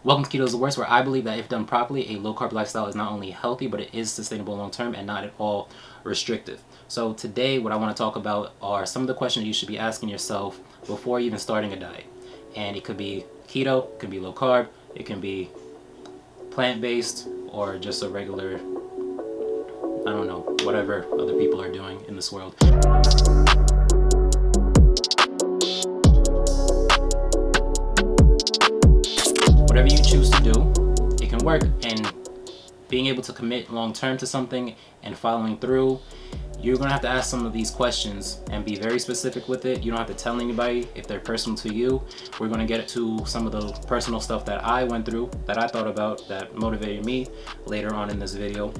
Welcome to Keto is the Worst, where I believe that if done properly, a low-carb lifestyle is not only healthy, but it is sustainable long-term and not at all restrictive. So today, what I want to talk about are some of the questions you should be asking yourself before even starting a diet. And it could be keto, it could be low-carb, it can be plant-based, or just a regular, I don't know, whatever other people are doing in this world. Whatever you choose to do, it can work. And being able to commit long term to something and following through, you're going to have to ask some of these questions and be very specific with it. You don't have to tell anybody if they're personal to you. We're going to get to some of the personal stuff that I went through, that I thought about, that motivated me later on in this video.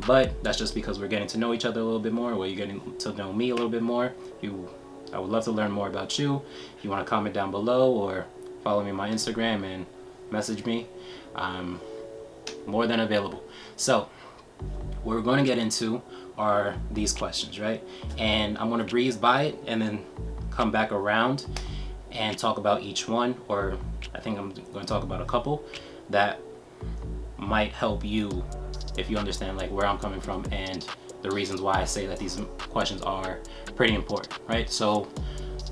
But that's just because we're getting to know each other a little bit more, or you're getting to know me a little bit more. I would love to learn more about you. If you want to comment down below or follow me on my Instagram and message me, I'm more than available. So what we're going to get into are these questions, right? And I'm going to breeze by it and then come back around and talk about each one, or I think I'm going to talk about a couple that might help you if you understand like where I'm coming from and the reasons why I say that these questions are pretty important, right? So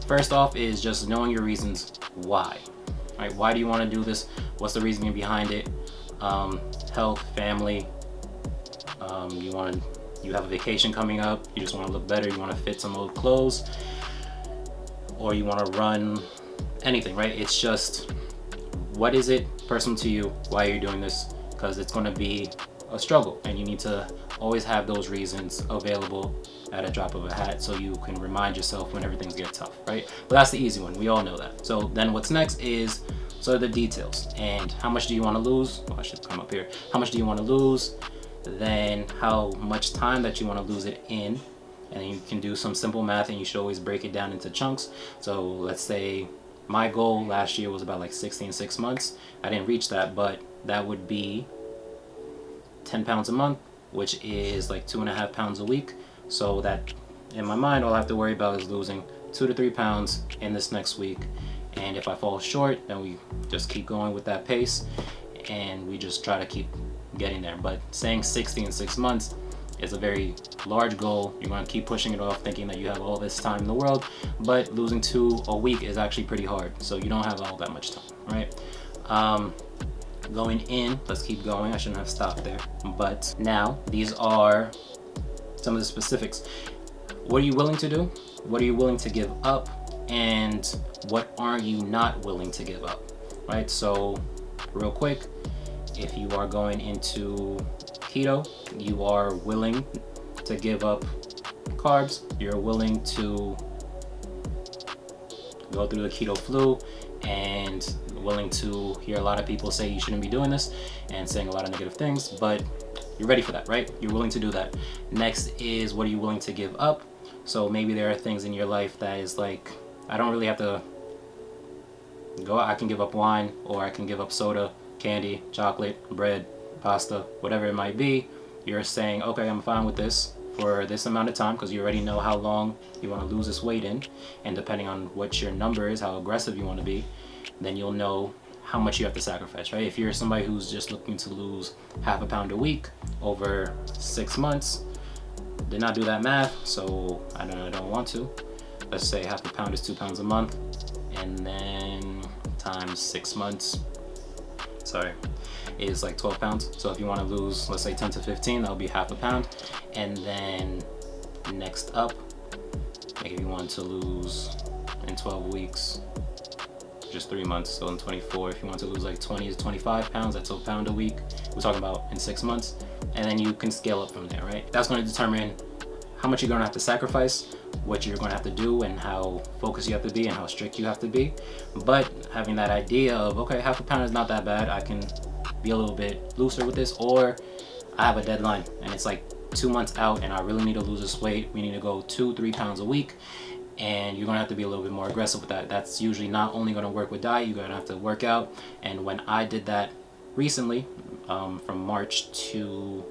first off is just knowing your reasons why. Right? Why do you want to do this? What's the reasoning behind it? Health, family. You have a vacation coming up. You just want to look better. You want to fit some old clothes, or you want to run. Anything, right? It's just, what is it personal to you? Why are you doing this? Because it's going to be a struggle, and you need to always have those reasons available at a drop of a hat, so you can remind yourself whenever things get tough, right? But that's the easy one. We all know that. So then what's next is sort of the details. And how much do you want to lose? Oh, I should come up here. How much do you want to lose? Then how much time that you want to lose it in. And then you can do some simple math, and you should always break it down into chunks. So let's say my goal last year was about like 16 6 months. I didn't reach that, but that would be 10 pounds a month, which is like 2.5 pounds a week. So that in my mind, all I have to worry about is losing 2 to 3 pounds in this next week. And if I fall short, then we just keep going with that pace and we just try to keep getting there. But saying 60 in 6 months is a very large goal. You're going to keep pushing it off thinking that you have all this time in the world, but losing 2 a week is actually pretty hard. So you don't have all that much time, right? Going in, let's keep going. I shouldn't have stopped there. But now these are some of the specifics. What are you willing to do? What are you willing to give up? And what are you not willing to give up, right? So real quick, if you are going into keto, you are willing to give up carbs. You're willing to go through the keto flu, and willing to hear a lot of people say you shouldn't be doing this and saying a lot of negative things, but you're ready for that, right? You're willing to do that. Next is, what are you willing to give up? So maybe there are things in your life that is like, I don't really have to go, I can give up wine, or I can give up soda, candy, chocolate, bread, pasta, whatever it might be. You're saying, okay, I'm fine with this for this amount of time, because you already know how long you want to lose this weight in, and depending on what your number is, how aggressive you want to be, then you'll know how much you have to sacrifice, right? If you're somebody who's just looking to lose half a pound a week over 6 months, did not do that math, so I don't want to. Let's say half a pound is 2 pounds a month, and then times 6 months, is like 12 pounds. So if you want to lose, let's say 10 to 15, that'll be half a pound. And then next up, like if you want to lose in 12 weeks, just 3 months, so in 24, if you want to lose like 20 to 25 pounds, that's a pound a week. We're talking about in 6 months. And then you can scale up from there, right? That's going to determine how much you're going to have to sacrifice, what you're going to have to do, and how focused you have to be and how strict you have to be. But having that idea of, okay, half a pound is not that bad, I can be a little bit looser with this, or I have a deadline and it's like 2 months out and I really need to lose this weight. We need to go 2-3 pounds a week, and you're gonna have to be a little bit more aggressive with that. That's usually not only gonna work with diet, you're gonna have to work out. And when I did that recently, from March to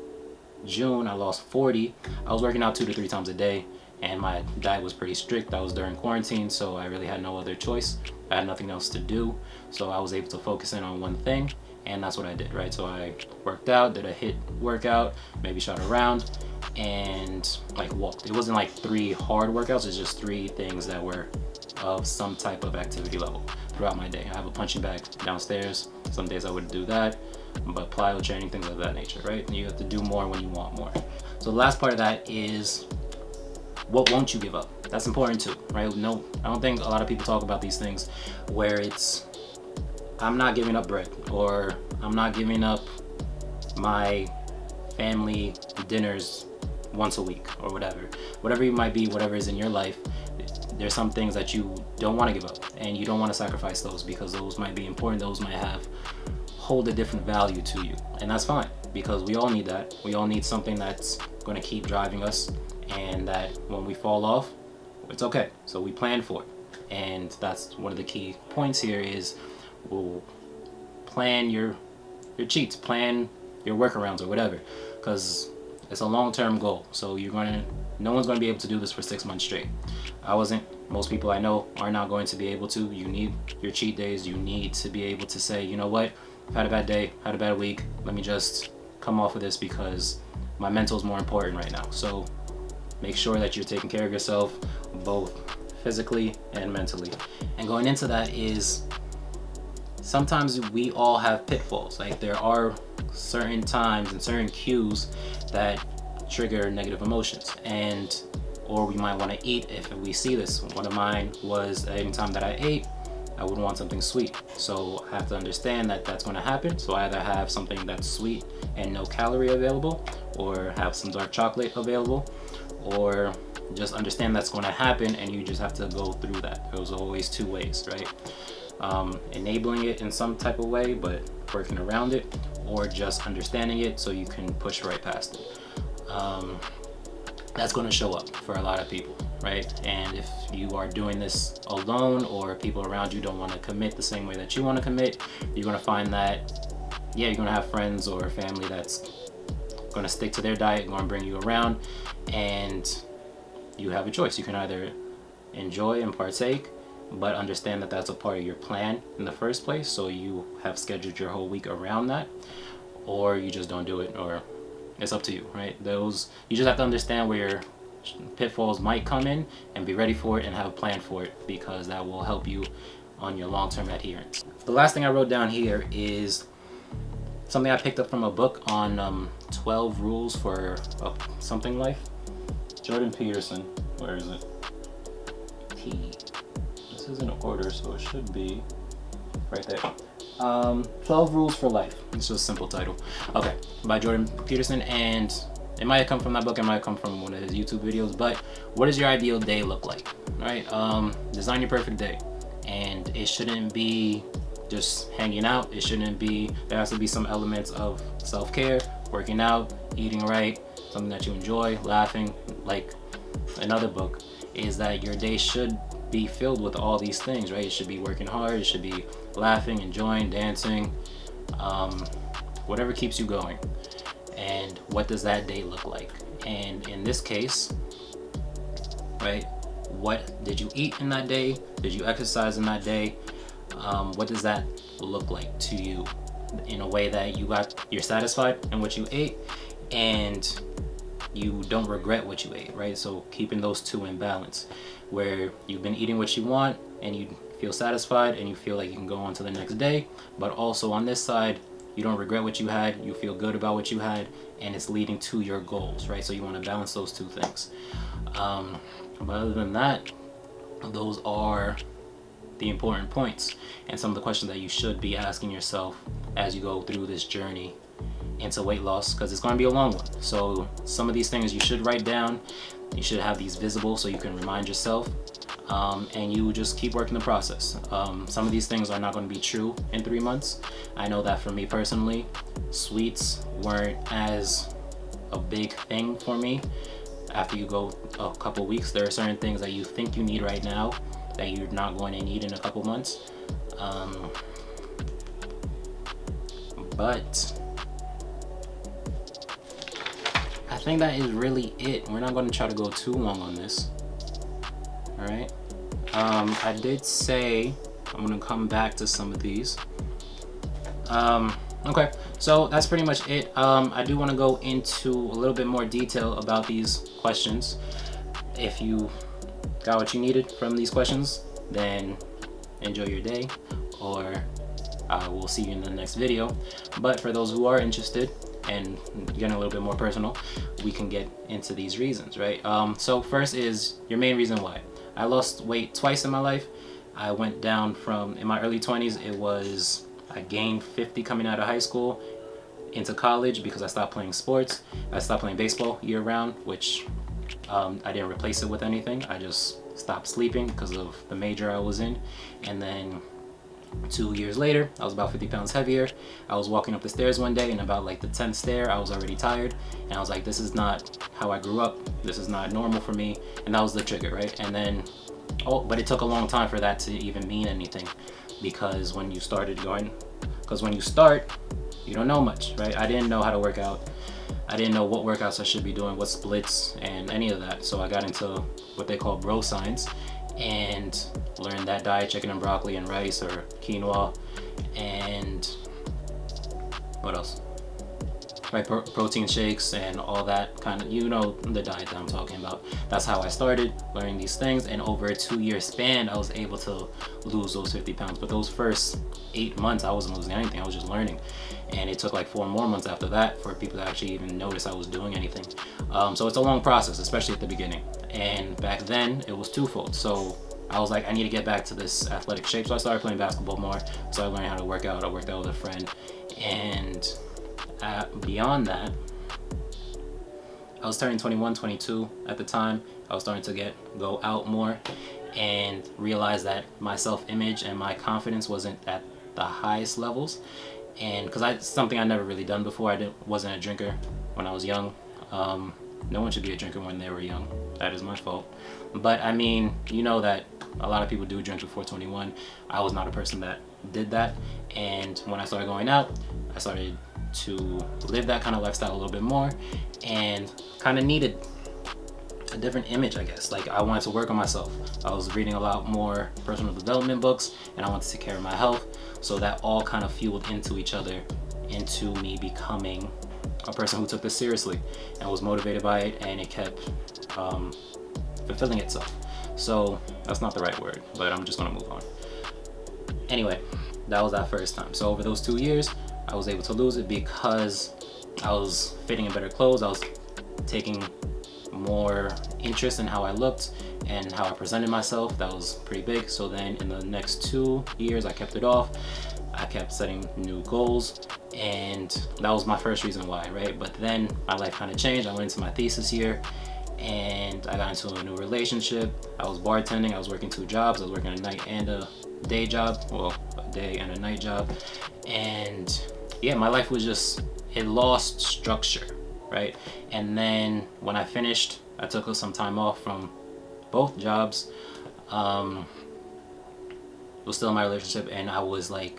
June, I lost 40. I was working out 2 to 3 times a day, and my diet was pretty strict. That was during quarantine, so I really had no other choice. I had nothing else to do, so I was able to focus in on one thing, And that's what I did, right? So I worked out, did a HIIT workout, maybe shot around, and like walked. It wasn't like 3 hard workouts, it's just 3 things that were of some type of activity level throughout my day. I have a punching bag downstairs. Some days I would do that, but plyo training, things of that nature, right? You have to do more when you want more. So the last part of that is, what won't you give up? That's important too, right? No, I don't think a lot of people talk about these things where it's, I'm not giving up bread, or I'm not giving up my family dinners once a week, or whatever it might be, whatever is in your life. There's some things that you don't want to give up, and you don't want to sacrifice those, because those might be important, those might hold a different value to you, and that's fine, because we all need that. We all need something that's going to keep driving us, and that when we fall off, it's okay. So we plan for it, and that's one of the key points here is, we'll plan your cheats, plan your workarounds or whatever, because it's a long-term goal. So no one's going to be able to do this for 6 months straight. I wasn't. Most people I know are not going to be able to. You need your cheat days. You need to be able to say, you know what, I've had a bad day, had a bad week, let me just come off of this because my mental is more important right now. So make sure that you're taking care of yourself, both physically and mentally. And going into that is, sometimes we all have pitfalls. Like, there are certain times and certain cues that trigger negative emotions, or we might want to eat. If we see this, one of mine was any time that I ate, I would want something sweet. So I have to understand that that's going to happen. So I either have something that's sweet and no calorie available, or have some dark chocolate available, or just understand that's going to happen, and you just have to go through that. There's always 2 ways, right? Enabling it in some type of way, but working around it, or just understanding it so you can push right past it. That's going to show up for a lot of people, right? And if you are doing this alone, or people around you don't want to commit the same way that you want to commit, you're going to find that, yeah, you're going to have friends or family that's going to stick to their diet, going to bring you around, and you have a choice. You can either enjoy and partake, but understand that that's a part of your plan in the first place, so you have scheduled your whole week around that, or you just don't do it, or it's up to you, right? You just have to understand where your pitfalls might come in and be ready for it and have a plan for it, because that will help you on your long-term adherence. The last thing I wrote down here is something I picked up from a book on 12 rules for something life. Jordan Peterson, where is it? This is in order, so it should be right there. 12 Rules for Life. It's just a simple title. Okay, by Jordan Peterson, and it might have come from that book, it might have come from one of his YouTube videos, but what does your ideal day look like, right? Design your perfect day, and it shouldn't be just hanging out. It shouldn't be, there has to be some elements of self-care, working out, eating right, something that you enjoy, laughing. Like another book is that your day should be filled with all these things, right? It should be working hard, it should be laughing, enjoying, dancing, whatever keeps you going. And what does that day look like? And in this case, right, what did you eat in that day? Did you exercise in that day? What does that look like to you, in a way that you're satisfied in what you ate and you don't regret what you ate, right? So keeping those 2 in balance, where you've been eating what you want and you feel satisfied and you feel like you can go on to the next day, but also on this side, you don't regret what you had, you feel good about what you had, and it's leading to your goals, right? So you want to balance those 2 things. But other than that, those are the important points and some of the questions that you should be asking yourself as you go through this journey into weight loss, because it's going to be a long one. So some of these things you should write down. You should have these visible so you can remind yourself, and you just keep working the process. Some of these things are not going to be true in 3 months. I know that for me personally, sweets weren't as a big thing for me. After you go a couple weeks, there are certain things that you think you need right now that you're not going to need in a couple months. But I think that is really it. We're not going to try to go too long on this. All right. I did say I'm going to come back to some of these. Okay, so that's pretty much it. I do want to go into a little bit more detail about these questions. If you got what you needed from these questions, then enjoy your day, or I will see you in the next video. But for those who are interested and getting a little bit more personal, we can get into these reasons, right? So first is your main reason why. I lost weight twice in my life. I went down from, in my early 20s, I gained 50 coming out of high school into college because I stopped playing sports. I stopped playing baseball year round, which I didn't replace it with anything. I just stopped sleeping because of the major I was in. And then 2 years later, I was about 50 pounds heavier. I was walking up the stairs one day, and about like the 10th stair, I was already tired. And I was like, this is not how I grew up. This is not normal for me. And that was the trigger, right? And then, but it took a long time for that to even mean anything, because when you start, you don't know much, right? I didn't know how to work out. I didn't know what workouts I should be doing, what splits, and any of that. So I got into what they call bro science and learned that diet: chicken and broccoli and rice, or quinoa, and what else? Right, protein shakes and all that kind of, you know, the diet that I'm talking about. That's how I started learning these things, and over a 2-year span, I was able to lose those 50 pounds. But those first 8 months, I wasn't losing anything. I was just learning, and it took like 4 more months after that for people to actually even notice I was doing anything. So it's a long process, especially at the beginning. And back then, it was twofold. So I was like, I need to get back to this athletic shape. So I started playing basketball more. So I learned how to work out. I worked out with a friend, and beyond that, I was turning 21, 22 at the time. I was starting to go out more and realize that my self-image and my confidence wasn't at the highest levels. And because it's something I never really done before. I wasn't a drinker when I was young. No one should be a drinker when they were young. That is my fault. But I mean, you know that a lot of people do drink before 21. I was not a person that did that. And when I started going out, I started to live that kind of lifestyle a little bit more, and kind of needed a different image, I guess. Like, I wanted to work on myself. I was reading a lot more personal development books, and I wanted to take care of my health. So that all kind of fueled into each other, into me becoming a person who took this seriously and was motivated by it, and it kept fulfilling itself. So that's not the right word, but I'm just gonna move on. Anyway, that was that first time. So over those 2 years, I was able to lose it because I was fitting in better clothes. I was taking more interest in how I looked and how I presented myself. That was pretty big. So then in the next 2 years, I kept it off. I kept setting new goals, and that was my first reason why, right? But then my life kind of changed. I went into my thesis year, and I got into a new relationship. I was bartending. I was working 2 jobs. I was working a night and a day job. Well, a day and a night job. And yeah, my life was just, it lost structure, right? And then when I finished, I took some time off from both jobs. Was still in my relationship, and I was like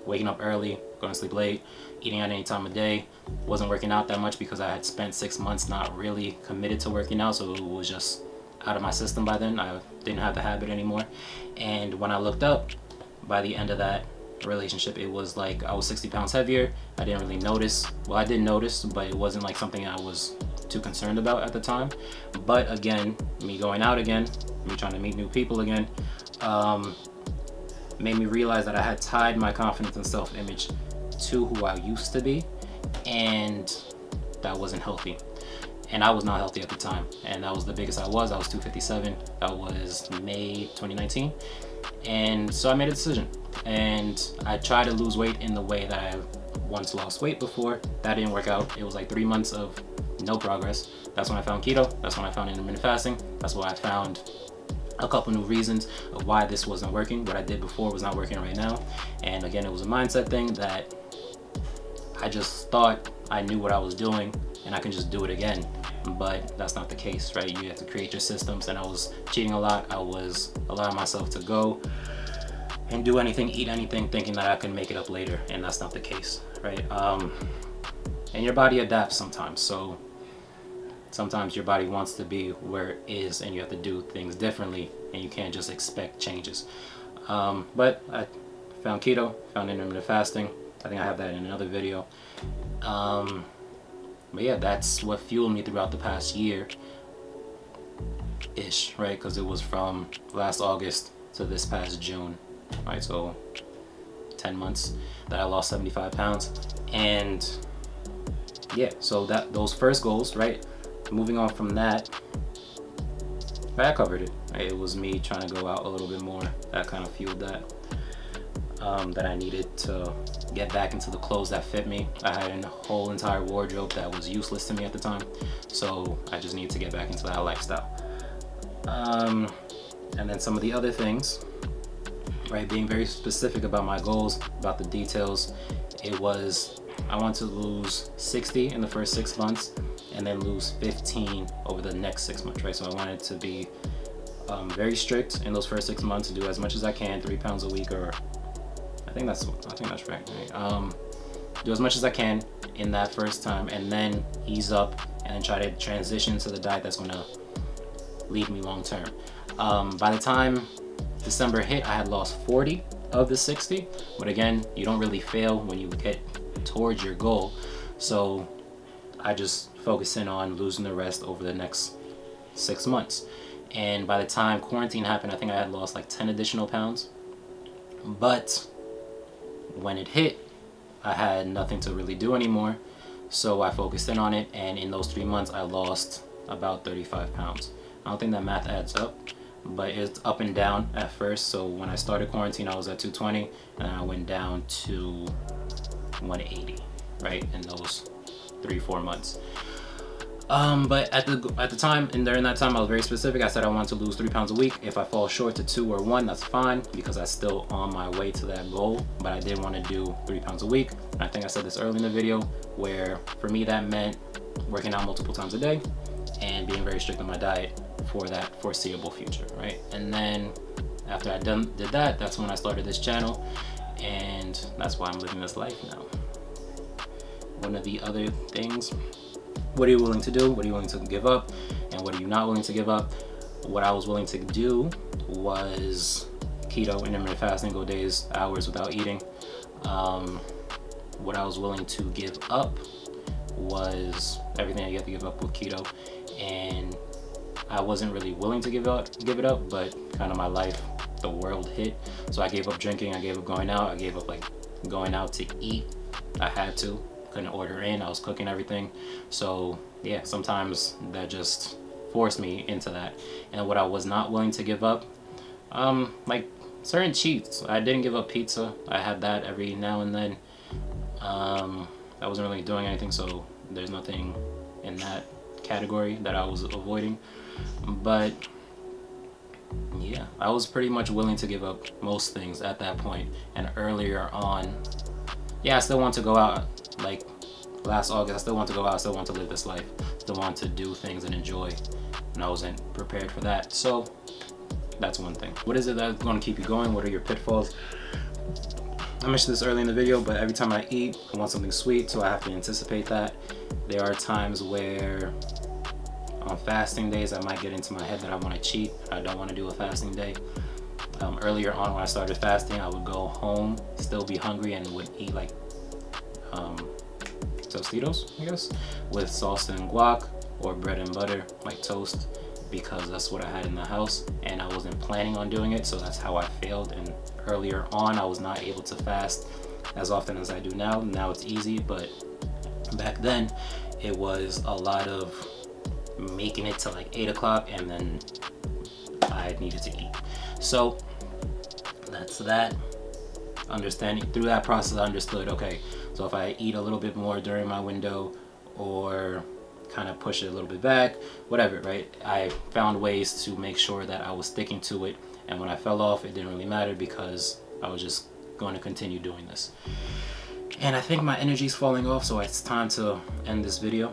waking up early, going to sleep late, eating at any time of day. Wasn't working out that much because I had spent 6 months not really committed to working out, so it was just out of my system by then. I didn't have the habit anymore. And when I looked up, by the end of that relationship, it was like I was 60 pounds heavier. I didn't really notice. Well, I did notice, but it wasn't like something I was too concerned about at the time. But again, me going out again, me trying to meet new people again, made me realize that I had tied my confidence and self-image to who I used to be, and that wasn't healthy. And I was not healthy at the time, and that was the biggest I was. I was 257. That was May 2019. And so I made a decision, and I tried to lose weight in the way that I once lost weight before. That didn't work out. It was like 3 months of no progress. That's when I found keto. That's when I found intermittent fasting. That's why I found a couple new reasons of why this wasn't working. What I did before was not working right now. And again, it was a mindset thing that I just thought I knew what I was doing and I can just do it again. But that's not the case, right? You have to create your systems, and I was cheating a lot. I was allowing myself to go and do anything, eat anything, thinking that I can make it up later, and that's not the case, right? And your body adapts sometimes. So sometimes your body wants to be where it is, and you have to do things differently, and you can't just expect changes. But I found keto, found intermittent fasting, I think I have that in another video. But yeah, that's what fueled me throughout the past year ish, right? Because it was from last August to this past June, right? So 10 months that I lost 75 pounds. And yeah, so that those first goals, right? Moving on from that, I covered it. Right? It was me trying to go out a little bit more. That kind of fueled that. That I needed to get back into the clothes that fit me. I had a whole entire wardrobe that was useless to me at the time, so I just needed to get back into that lifestyle. And then some of the other things, right, being very specific about my goals, about the details. It was, I want to lose 60 in the first 6 months and then lose 15 over the next 6 months, right? So I wanted to be very strict in those first 6 months, to do as much as I can, 3 pounds a week, or I think that's right. Do as much as I can in that first time, and then ease up and then try to transition to the diet that's gonna lead me long term. By the time December hit, I had lost 40 of the 60, but again, you don't really fail when you get towards your goal. So I just focus in on losing the rest over the next 6 months. And by the time quarantine happened, I think I had lost like 10 additional pounds. But when it hit, I had nothing to really do anymore. So I focused in on it, and in those 3 months, I lost about 35 pounds. I don't think that math adds up, but it's up and down at first. So when I started quarantine, I was at 220, and I went down to 180, right, in those 3-4 months. But at the time, and during that time, I was very specific. I said I want to lose 3 pounds a week. If I fall short to 2 or 1, that's fine, because I'm still on my way to that goal. But I did want to do 3 pounds a week. And I think I said this early in the video, where for me that meant working out multiple times a day and being very strict on my diet for that foreseeable future, right? And then after I did that, that's when I started this channel, and that's why I'm living this life now. One of the other things, what are you willing to do? What are you willing to give up? And what are you not willing to give up? What I was willing to do was keto, intermittent fasting, go days, hours without eating. What I was willing to give up was everything I get to give up with keto. And I wasn't really willing to give it up, but kind of my life, the world hit. So I gave up drinking, I gave up going out, I gave up like going out to eat. I had to. Couldn't order in, I was cooking everything. So yeah, sometimes that just forced me into that. And what I was not willing to give up, like certain cheats. I didn't give up pizza. I had that every now and then. I wasn't really doing anything, so there's nothing in that category that I was avoiding. But yeah, I was pretty much willing to give up most things at that point. And earlier on, yeah, I still want to go out. Like last August, I still want to go out, I still want to live this life, still want to do things and enjoy, and I wasn't prepared for that. So that's one thing. What is it that's going to keep you going? What are your pitfalls? I mentioned this early in the video, but every time I eat, I want something sweet, so I have to anticipate that. There are times where on fasting days, I might get into my head that I want to cheat. I don't want to do a fasting day. Earlier on, when I started fasting, I would go home, still be hungry, and would eat like Tostitos, I guess, with salsa and guac, or bread and butter, like toast, because that's what I had in the house, and I wasn't planning on doing it, so that's how I failed. And earlier on, I was not able to fast as often as I do now. Now it's easy, but back then, it was a lot of making it to like 8 o'clock, and then I needed to eat. So that's that. Understanding through that process, I understood, okay, so if I eat a little bit more during my window, or kind of push it a little bit back, whatever, right? I found ways to make sure that I was sticking to it, and when I fell off, it didn't really matter, because I was just going to continue doing this. And I think my energy's falling off, so it's time to end this video.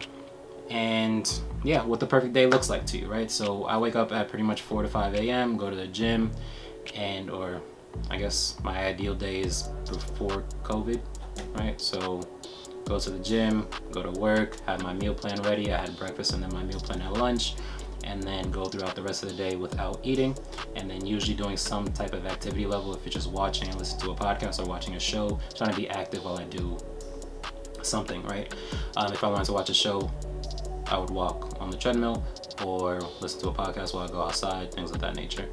And yeah, what the perfect day looks like to you, right? So I wake up at pretty much 4 to 5 a.m., go to the gym, and or I guess my ideal day is before COVID, right? So go to the gym, go to work, have my meal plan ready. I had breakfast and then my meal plan at lunch, and then go throughout the rest of the day without eating, and then usually doing some type of activity level. If it's just watching and listening to a podcast or watching a show, trying to be active while I do something, right? If I wanted to watch a show, I would walk on the treadmill or listen to a podcast while I go outside, things of that nature.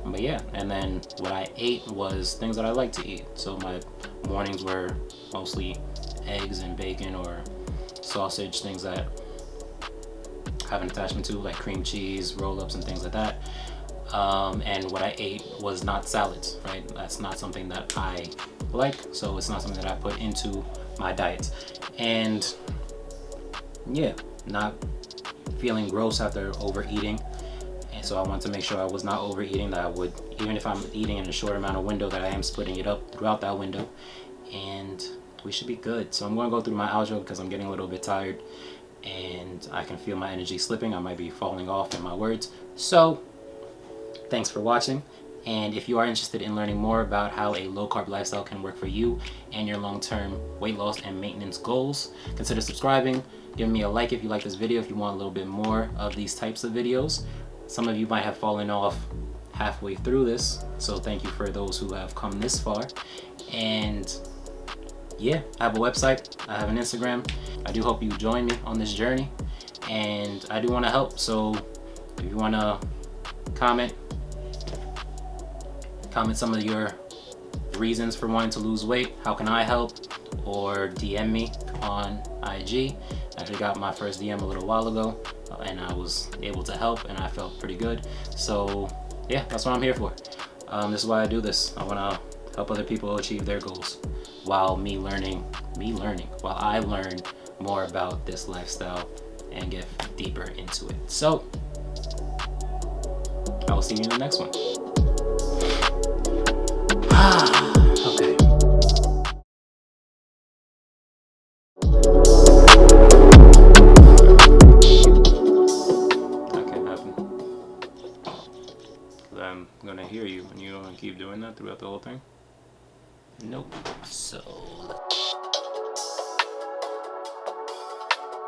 But yeah, and then what I ate was things that I like to eat. So my mornings were mostly eggs and bacon or sausage, things that have an attachment to, like cream cheese, roll-ups, and things like that. And what I ate was not salads, right? That's not something that I like, so it's not something that I put into my diet. And yeah, not feeling gross after overeating. And so I want to make sure I was not overeating, that I would, even if I'm eating in a short amount of window, that I am splitting it up throughout that window, and we should be good. So I'm going to go through my outro because I'm getting a little bit tired and I can feel my energy slipping. I might be falling off in my words. So thanks for watching. And if you are interested in learning more about how a low-carb lifestyle can work for you and your long-term weight loss and maintenance goals, consider subscribing. Give me a like if you like this video, if you want a little bit more of these types of videos. Some of you might have fallen off halfway through this, so thank you for those who have come this far. And yeah, I have a website, I have an Instagram. I do hope you join me on this journey, and I do want to help. So if you want to comment some of your reasons for wanting to lose weight, how can I help, or DM me on IG. I actually got my first DM a little while ago, and I was able to help, and I felt pretty good. So yeah, that's what I'm here for. This is why I do this. I want to help other people achieve their goals while while I learn more about this lifestyle and get deeper into it. So I will see you in the next one. Okay. That can't happen. I'm gonna hear you, and you're gonna keep doing that throughout the whole thing? Nope. So